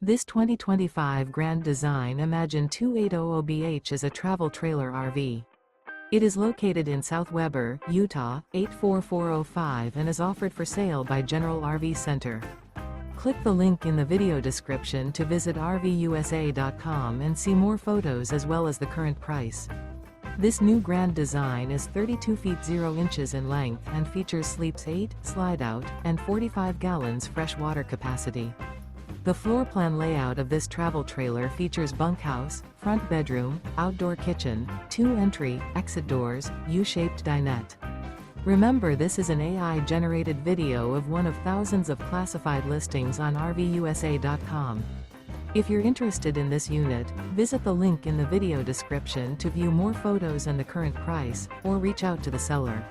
This 2025 Grand Design Imagine 2800BH is a travel trailer RV. It is located in South Weber, Utah, 84405 and is offered for sale by General RV Center. Click the link in the video description to visit RVUSA.com and see more photos as well as the current price. This new Grand Design is 32 feet 0 inches in length and features sleeps 8, slide-out, and 45 gallons fresh water capacity. The floor plan layout of this travel trailer features bunkhouse, front bedroom, outdoor kitchen, 2 entry, exit doors, U-shaped dinette. Remember, this is an AI-generated video of one of thousands of classified listings on RVUSA.com. If you're interested in this unit, visit the link in the video description to view more photos and the current price, or reach out to the seller.